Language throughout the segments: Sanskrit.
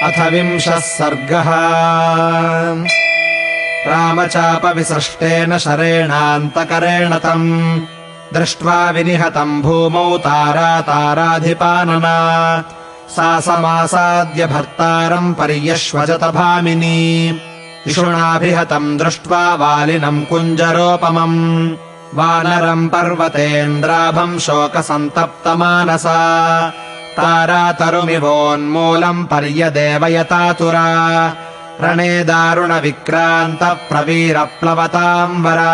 अथ 20 सर्गः। रामचापविसृष्टेन शरेणान्तकरेण तम् दृष्ट्वा विनिहतम् भूमौ ताराधिपानना सा समासाद्य भर्तारम् पर्यश्वजत भामिनी इषुणाभिहतम् दृष्ट्वा वालिनम् कुञ्जरोपमम् वानरम् पर्वतेन्द्राभम् शोकसन्तप्तमानसा तारातरुमिवोन्मूलम् पर्यदेवयतातुरा रणे दारुणविक्रान्तप्रवीरप्लवताम्बरा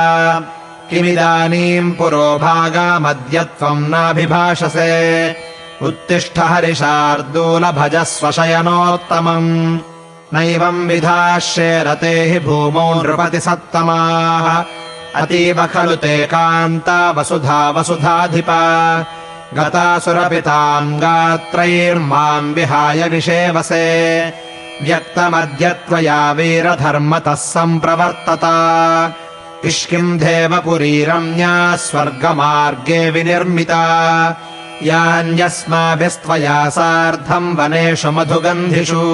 किमिदानीम् पुरोभागामद्य त्वम् नाभिभाषसे उत्तिष्ठ हरिशार्दूलभजस्व शयनोत्तमम् नैवम् विधास्ये रते हि भूमौ नृपतिसत्तमाः अतीव खलु ते कान्ता वसुधा वसुधाधिपा गतासुरपिताम् गात्रैर्माम् विहाय विषेवसे व्यक्तमद्य त्वया वीरधर्मतः सम्प्रवर्तता किष्किन्धेवपुरी रम्या स्वर्गमार्गे विनिर्मिता यान्यस्माभिस्त्वया सार्धम् वनेषु मधुगन्धिषु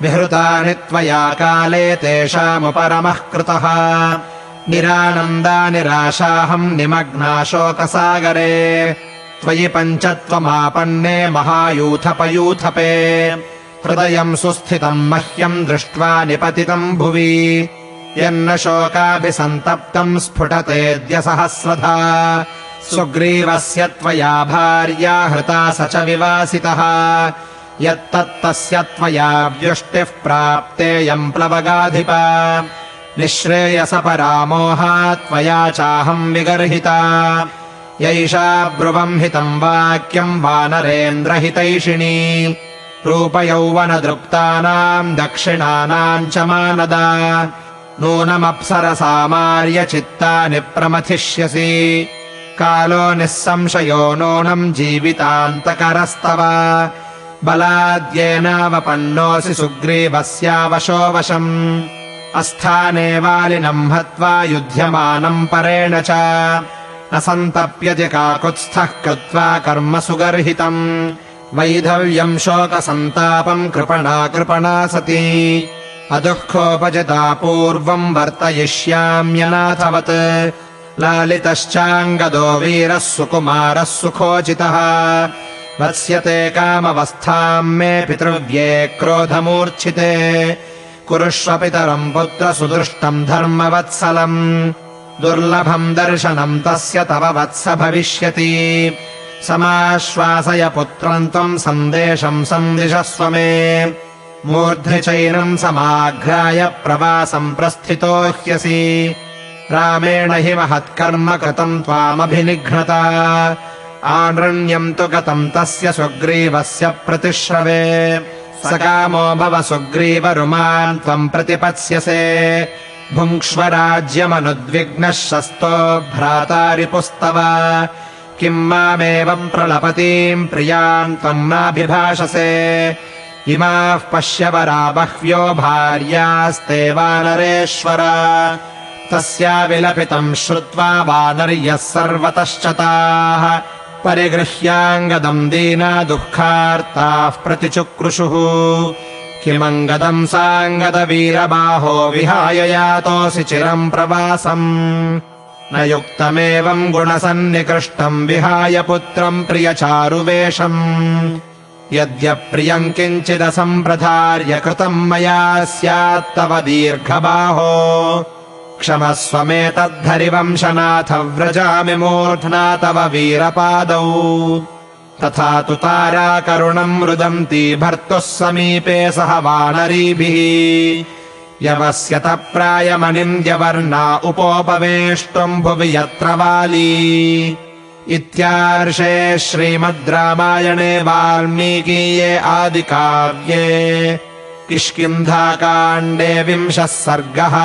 विहृतानि त्वया काले तेषामुपरमः कृतः निरानन्दा निराशाहम् निमग्ना शोकसागरे त्वयि पञ्चत्वमापन्ने महायूथपयूथपे हृदयम् सुस्थितम् मह्यम् दृष्ट्वा निपतितम् भुवि यन्न शोकाभिसन्तप्तम् स्फुटतेऽद्य सहस्रधा सुग्रीवस्य त्वया भार्या हृता स च विवासितः यत्तत्तस्य त्वया व्युष्टिः प्राप्तेयम् प्लवगाधिपा निःश्रेयसपरामोहात् त्वया चाहम् विगर्हिता यैषा ब्रुवम् हितम् वाक्यम् वानरेन्द्रहितैषिणी रूपयौवनदृप्तानाम् दक्षिणानाम् च मानदा नूनमप्सरसामार्यचित्तानि प्रमथिष्यसि कालो निःसंशयो नूनम् जीवितान्तकरस्तव बलाद्येनावपन्नोऽसि सुग्रीवस्यावशो वशम् अस्थाने वालिनम् हत्वा युध्यमानम् परेण च न सन्तप्यति काकुत्स्थः कृत्वा कर्म सुगर्हितम् वैधव्यम् शोकसन्तापम् कृपणा सती अदुःखोपजिता पूर्वम् वर्तयिष्याम्यनाथवत् लालितश्चाङ्गदो वीरः सुकुमारः सुखोचितः वत्स्यते कामवस्थाम् मे पितृव्ये क्रोधमूर्च्छिते कुरुष्व पितरम् पुत्र सुदृष्टम् धर्मवत्सलम् दुर्लभम् दर्शनम् तस्य तव वत्स भविष्यति समाश्वासय पुत्रम् त्वम् सन्देशम् सन्दिशस्व मे मूर्ध्नि चैनम् समाघ्राय प्रवासम् प्रस्थितो ह्यसि रामेण हि महत्कर्म कृतम् त्वामभिनिघ्नता आनृण्यम् तु गतम् तस्य सुग्रीवस्य प्रतिश्रवे सकामो भव सुग्रीवरुमान् त्वम् प्रतिपत्स्यसे भुङ्क्ष्व राज्यमनुद्विग्नः शस्तो भ्राता रिपुस्तव किम् मामेवम् प्रलपतीम् प्रियाम् त्वम् नाभिभाषसे इमाः पश्यवरा बह्व्यो भार्यास्ते वानरेश्वर तस्या विलपितम् श्रुत्वा वानर्यः सर्वतश्च ताः परिगृह्याङ्गदम् दीना दुःखार्ताः प्रतिचुक्रुषुः किमङ्गदम् साङ्गदवीरबाहो विहाय यातोऽसि चिरम् प्रवासम् न युक्तमेवम् गुणसन्निकृष्टम् विहाय पुत्रम् प्रियचारुवेषम् यद्यप्रियम् किञ्चिदसम्प्रधार्य कृतम् मया स्यात्तव दीर्घबाहो क्षमस्व मे तद्धरिवंशनाथ व्रजामि मूर्ध्ना तव वीरपादौ तथा तु तारा करुणम् रुदन्ती भर्तुः समीपे सह वानरीभिः यवस्यत प्रायमनिन्द्यवर्णा उपोपवेष्टुम् भुवि यत्र वाली इत्यार्षे श्रीमद् रामायणे वाल्मीकीये आदिकाव्ये किष्किन्धाकाण्डे 20 सर्गः।